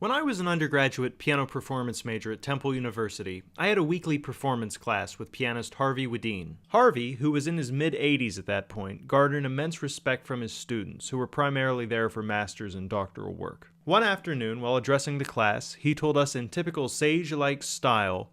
When I was an undergraduate piano performance major at Temple University, I had a weekly performance class with pianist Harvey Wadeen. Harvey, who was in his mid-80s at that point, garnered immense respect from his students, who were primarily there for master's and doctoral work. One afternoon, while addressing the class, he told us in typical sage-like style,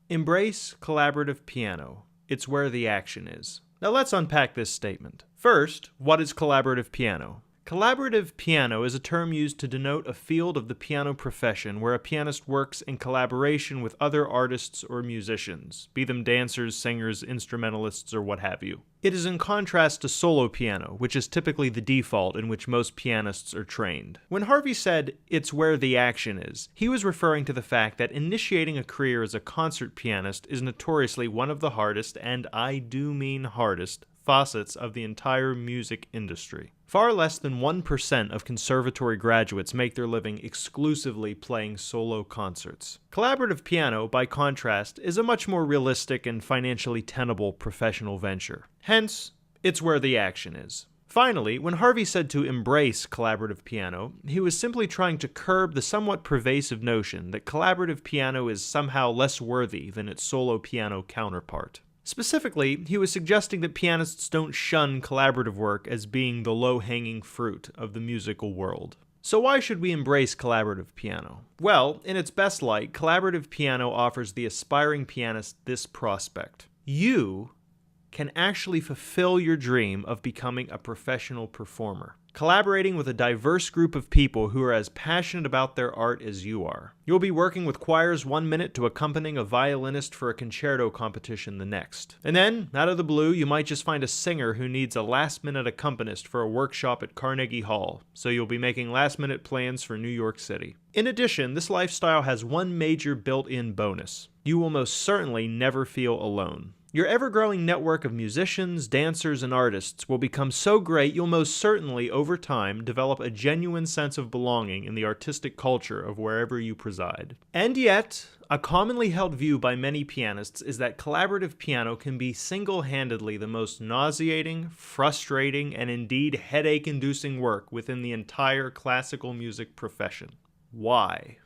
"Embrace collaborative piano. It's where the action is." Now let's unpack this statement. First, what is collaborative piano? Collaborative piano is a term used to denote a field of the piano profession where a pianist works in collaboration with other artists or musicians, be them dancers, singers, instrumentalists, or what have you. It is in contrast to solo piano, which is typically the default in which most pianists are trained. When Harvey said, "it's where the action is," he was referring to the fact that initiating a career as a concert pianist is notoriously one of the hardest, and I do mean hardest, facets of the entire music industry. Far less than 1% of conservatory graduates make their living exclusively playing solo concerts. Collaborative piano, by contrast, is a much more realistic and financially tenable professional venture. Hence, it's where the action is. Finally, when Harvey said to embrace collaborative piano, he was simply trying to curb the somewhat pervasive notion that collaborative piano is somehow less worthy than its solo piano counterpart. Specifically, he was suggesting that pianists don't shun collaborative work as being the low-hanging fruit of the musical world. So why should we embrace collaborative piano? Well, in its best light, collaborative piano offers the aspiring pianist this prospect. You can actually fulfill your dream of becoming a professional performer, collaborating with a diverse group of people who are as passionate about their art as you are. You'll be working with choirs one minute to accompanying a violinist for a concerto competition the next. And then, out of the blue, you might just find a singer who needs a last-minute accompanist for a workshop at Carnegie Hall, so you'll be making last-minute plans for New York City. In addition, this lifestyle has one major built-in bonus. You will most certainly never feel alone. Your ever-growing network of musicians, dancers, and artists will become so great you'll most certainly, over time, develop a genuine sense of belonging in the artistic culture of wherever you preside. And yet, a commonly held view by many pianists is that collaborative piano can be single-handedly the most nauseating, frustrating, and indeed headache-inducing work within the entire classical music profession. Why?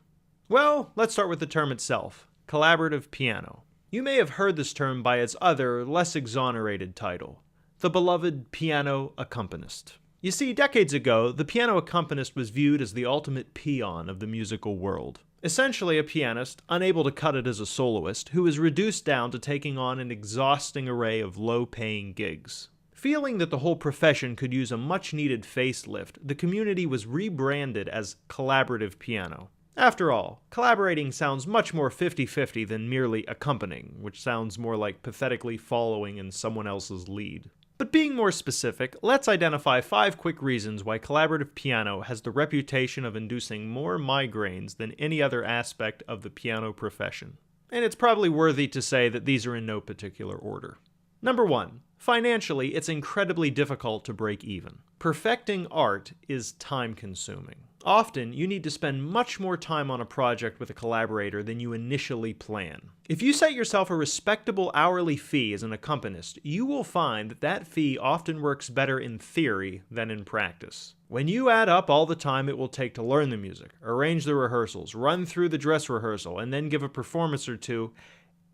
Well, let's start with the term itself, collaborative piano. You may have heard this term by its other, less exonerated title, the beloved piano accompanist. You see, decades ago, the piano accompanist was viewed as the ultimate peon of the musical world. Essentially a pianist, unable to cut it as a soloist, who was reduced down to taking on an exhausting array of low-paying gigs. Feeling that the whole profession could use a much-needed facelift, the community was rebranded as collaborative piano. After all, collaborating sounds much more 50-50 than merely accompanying, which sounds more like pathetically following in someone else's lead. But being more specific, let's identify 5 quick reasons why collaborative piano has the reputation of inducing more migraines than any other aspect of the piano profession. And it's probably worthy to say that these are in no particular order. Number 1. Financially, it's incredibly difficult to break even. Perfecting art is time-consuming. Often, you need to spend much more time on a project with a collaborator than you initially plan. If you set yourself a respectable hourly fee as an accompanist, you will find that that fee often works better in theory than in practice. When you add up all the time it will take to learn the music, arrange the rehearsals, run through the dress rehearsal, and then give a performance or two,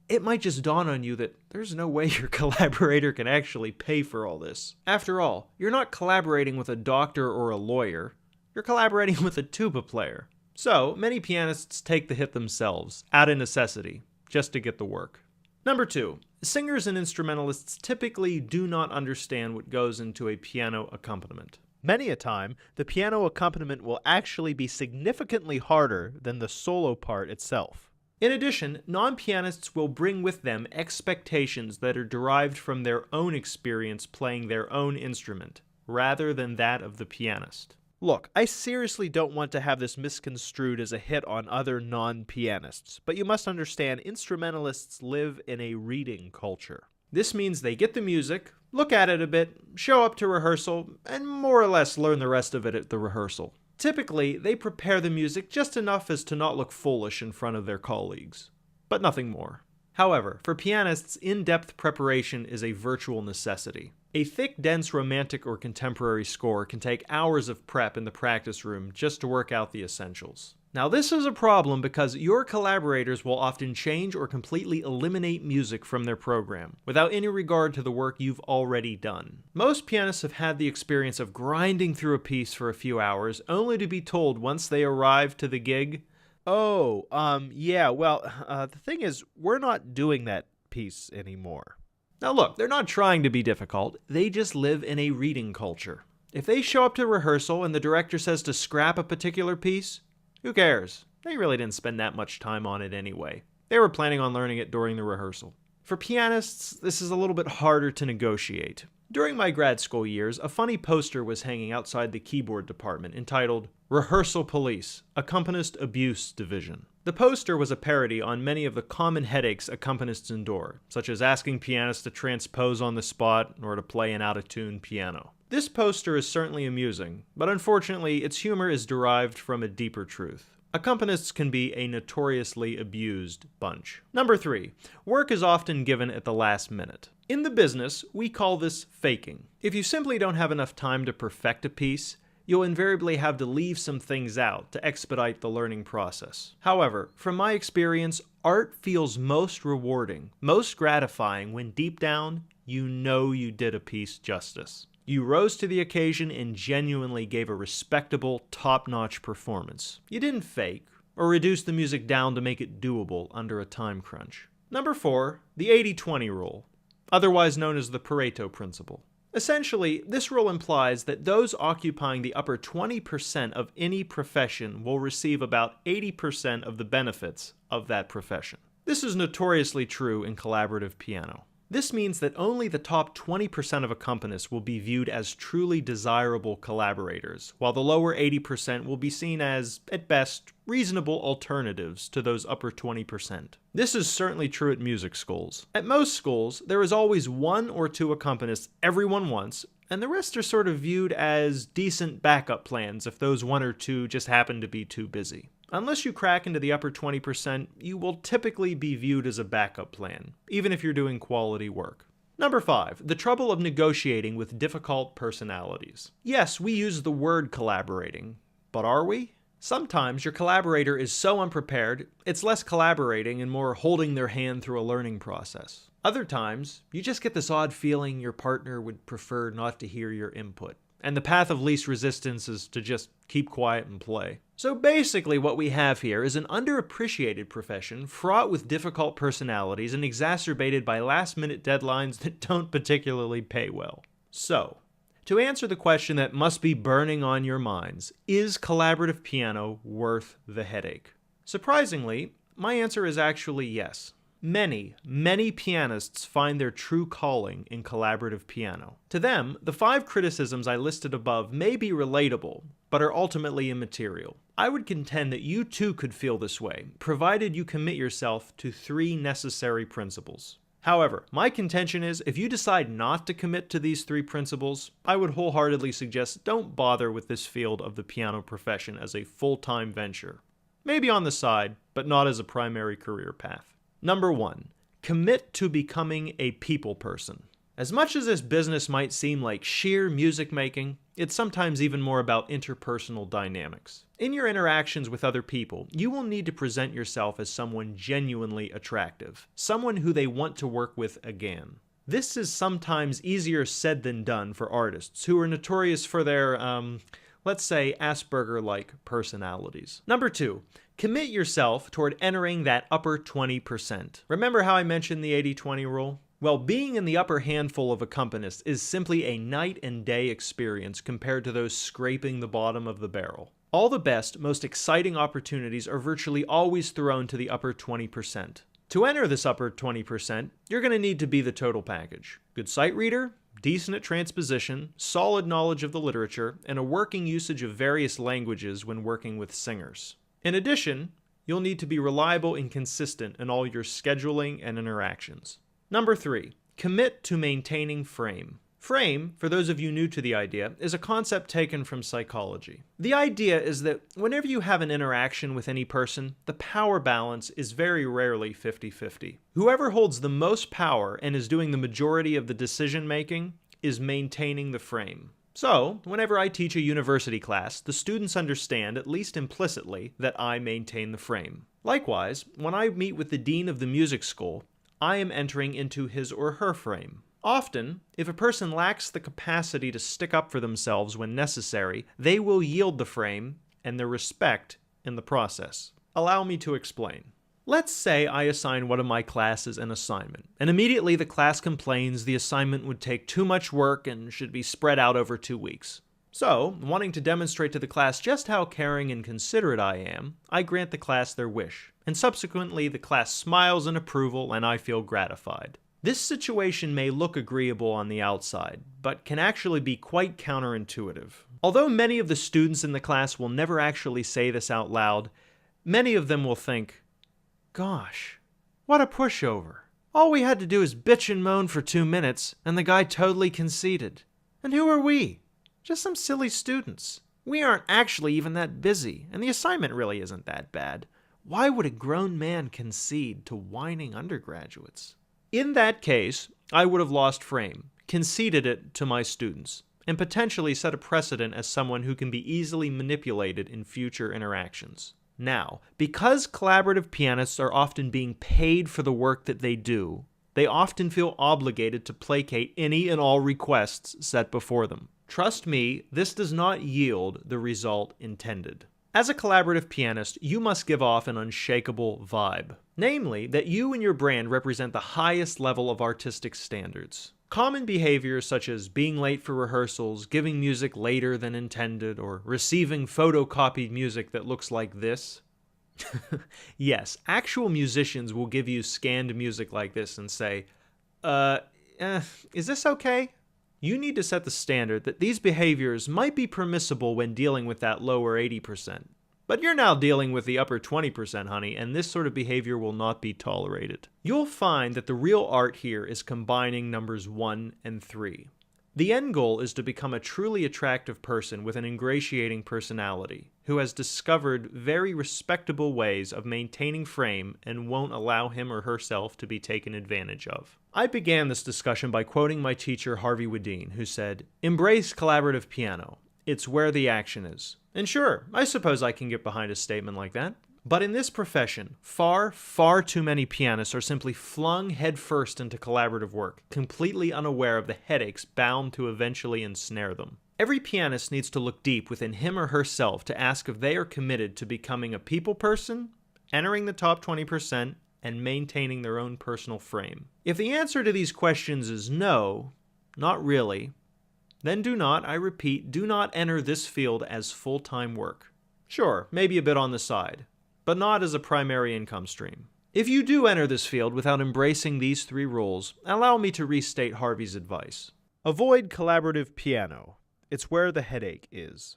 it might just dawn on you that there's no way your collaborator can actually pay for all this. After all, you're not collaborating with a doctor or a lawyer. You're collaborating with a tuba player. So, many pianists take the hit themselves, out of necessity, just to get the work. Number 2. Singers and instrumentalists typically do not understand what goes into a piano accompaniment. Many a time, the piano accompaniment will actually be significantly harder than the solo part itself. In addition, non-pianists will bring with them expectations that are derived from their own experience playing their own instrument, rather than that of the pianist. Look, I seriously don't want to have this misconstrued as a hit on other non-pianists, but you must understand instrumentalists live in a reading culture. This means they get the music, look at it a bit, show up to rehearsal, and more or less learn the rest of it at the rehearsal. Typically, they prepare the music just enough as to not look foolish in front of their colleagues, but nothing more. However, for pianists, in-depth preparation is a virtual necessity. A thick, dense romantic or contemporary score can take hours of prep in the practice room just to work out the essentials. Now, this is a problem because your collaborators will often change or completely eliminate music from their program, without any regard to the work you've already done. Most pianists have had the experience of grinding through a piece for a few hours, only to be told once they arrive to the gig, the thing is, we're not doing that piece anymore. Now look, they're not trying to be difficult, they just live in a reading culture. If they show up to rehearsal and the director says to scrap a particular piece, who cares? They really didn't spend that much time on it anyway. They were planning on learning it during the rehearsal. For pianists, this is a little bit harder to negotiate. During my grad school years, a funny poster was hanging outside the keyboard department entitled Rehearsal Police, Accompanist Abuse Division. The poster was a parody on many of the common headaches accompanists endure, such as asking pianists to transpose on the spot or to play an out-of-tune piano. This poster is certainly amusing, but unfortunately its humor is derived from a deeper truth. Accompanists can be a notoriously abused bunch. Number 3, work is often given at the last minute. In the business, we call this faking. If you simply don't have enough time to perfect a piece, you'll invariably have to leave some things out to expedite the learning process. However, from my experience, art feels most rewarding, most gratifying when deep down, you know you did a piece justice. You rose to the occasion and genuinely gave a respectable, top-notch performance. You didn't fake, or reduce the music down to make it doable under a time crunch. Number 4, the 80-20 rule, otherwise known as the Pareto principle. Essentially, this rule implies that those occupying the upper 20% of any profession will receive about 80% of the benefits of that profession. This is notoriously true in collaborative piano. This means that only the top 20% of accompanists will be viewed as truly desirable collaborators, while the lower 80% will be seen as, at best, reasonable alternatives to those upper 20%. This is certainly true at music schools. At most schools, there is always 1 or 2 accompanists everyone wants, and the rest are sort of viewed as decent backup plans if those 1 or 2 just happen to be too busy. Unless you crack into the upper 20%, you will typically be viewed as a backup plan, even if you're doing quality work. Number 5, the trouble of negotiating with difficult personalities. Yes, we use the word collaborating, but are we? Sometimes your collaborator is so unprepared, it's less collaborating and more holding their hand through a learning process. Other times, you just get this odd feeling your partner would prefer not to hear your input, and the path of least resistance is to just keep quiet and play. So basically what we have here is an underappreciated profession fraught with difficult personalities and exacerbated by last-minute deadlines that don't particularly pay well. So, to answer the question that must be burning on your minds, is collaborative piano worth the headache? Surprisingly, my answer is actually yes. Many pianists find their true calling in collaborative piano. To them, the 5 criticisms I listed above may be relatable, but are ultimately immaterial. I would contend that you too could feel this way, provided you commit yourself to 3 necessary principles. However, my contention is, if you decide not to commit to these 3 principles, I would wholeheartedly suggest don't bother with this field of the piano profession as a full-time venture. Maybe on the side, but not as a primary career path. Number 1, commit to becoming a people person. As much as this business might seem like sheer music making, it's sometimes even more about interpersonal dynamics. In your interactions with other people, you will need to present yourself as someone genuinely attractive, someone who they want to work with again. This is sometimes easier said than done for artists who are notorious for their, let's say, Asperger-like personalities. Number 2, commit yourself toward entering that upper 20%. Remember how I mentioned the 80-20 rule? Well, being in the upper handful of accompanists is simply a night and day experience compared to those scraping the bottom of the barrel. All the best, most exciting opportunities are virtually always thrown to the upper 20%. To enter this upper 20%, you're going to need to be the total package. Good sight reader, decent at transposition, solid knowledge of the literature, and a working usage of various languages when working with singers. In addition, you'll need to be reliable and consistent in all your scheduling and interactions. Number 3, commit to maintaining frame. Frame, for those of you new to the idea, is a concept taken from psychology. The idea is that whenever you have an interaction with any person, the power balance is very rarely 50-50. Whoever holds the most power and is doing the majority of the decision making is maintaining the frame. So, whenever I teach a university class, the students understand, at least implicitly, that I maintain the frame. Likewise, when I meet with the dean of the music school, I am entering into his or her frame. Often, if a person lacks the capacity to stick up for themselves when necessary, they will yield the frame and their respect in the process. Allow me to explain. Let's say I assign one of my classes an assignment, and immediately the class complains the assignment would take too much work and should be spread out over 2 weeks. So, wanting to demonstrate to the class just how caring and considerate I am, I grant the class their wish, and subsequently the class smiles in approval and I feel gratified. This situation may look agreeable on the outside, but can actually be quite counterintuitive. Although many of the students in the class will never actually say this out loud, many of them will think, "Gosh, what a pushover. All we had to do is bitch and moan for 2 minutes, and the guy totally conceded. And who are we? Just some silly students. We aren't actually even that busy, and the assignment really isn't that bad. Why would a grown man concede to whining undergraduates?" In that case, I would have lost frame, conceded it to my students, and potentially set a precedent as someone who can be easily manipulated in future interactions. Now, because collaborative pianists are often being paid for the work that they do, they often feel obligated to placate any and all requests set before them. Trust me, this does not yield the result intended. As a collaborative pianist, you must give off an unshakable vibe. Namely, that you and your brand represent the highest level of artistic standards. Common behaviors such as being late for rehearsals, giving music later than intended, or receiving photocopied music that looks like this. Yes, actual musicians will give you scanned music like this and say, is this okay? You need to set the standard that these behaviors might be permissible when dealing with that lower 80%. But you're now dealing with the upper 20%, honey, and this sort of behavior will not be tolerated. You'll find that the real art here is combining numbers 1 and 3. The end goal is to become a truly attractive person with an ingratiating personality, who has discovered very respectable ways of maintaining frame and won't allow him or herself to be taken advantage of. I began this discussion by quoting my teacher Harvey Wadeen, who said, "Embrace collaborative piano. It's where the action is." And sure, I suppose I can get behind a statement like that. But in this profession, far, far too many pianists are simply flung headfirst into collaborative work, completely unaware of the headaches bound to eventually ensnare them. Every pianist needs to look deep within him or herself to ask if they are committed to becoming a people person, entering the top 20%, and maintaining their own personal frame. If the answer to these questions is no, not really, then do not, I repeat, do not enter this field as full-time work. Sure, maybe a bit on the side, but not as a primary income stream. If you do enter this field without embracing these 3 rules, allow me to restate Harvey's advice. Avoid collaborative piano. It's where the headache is.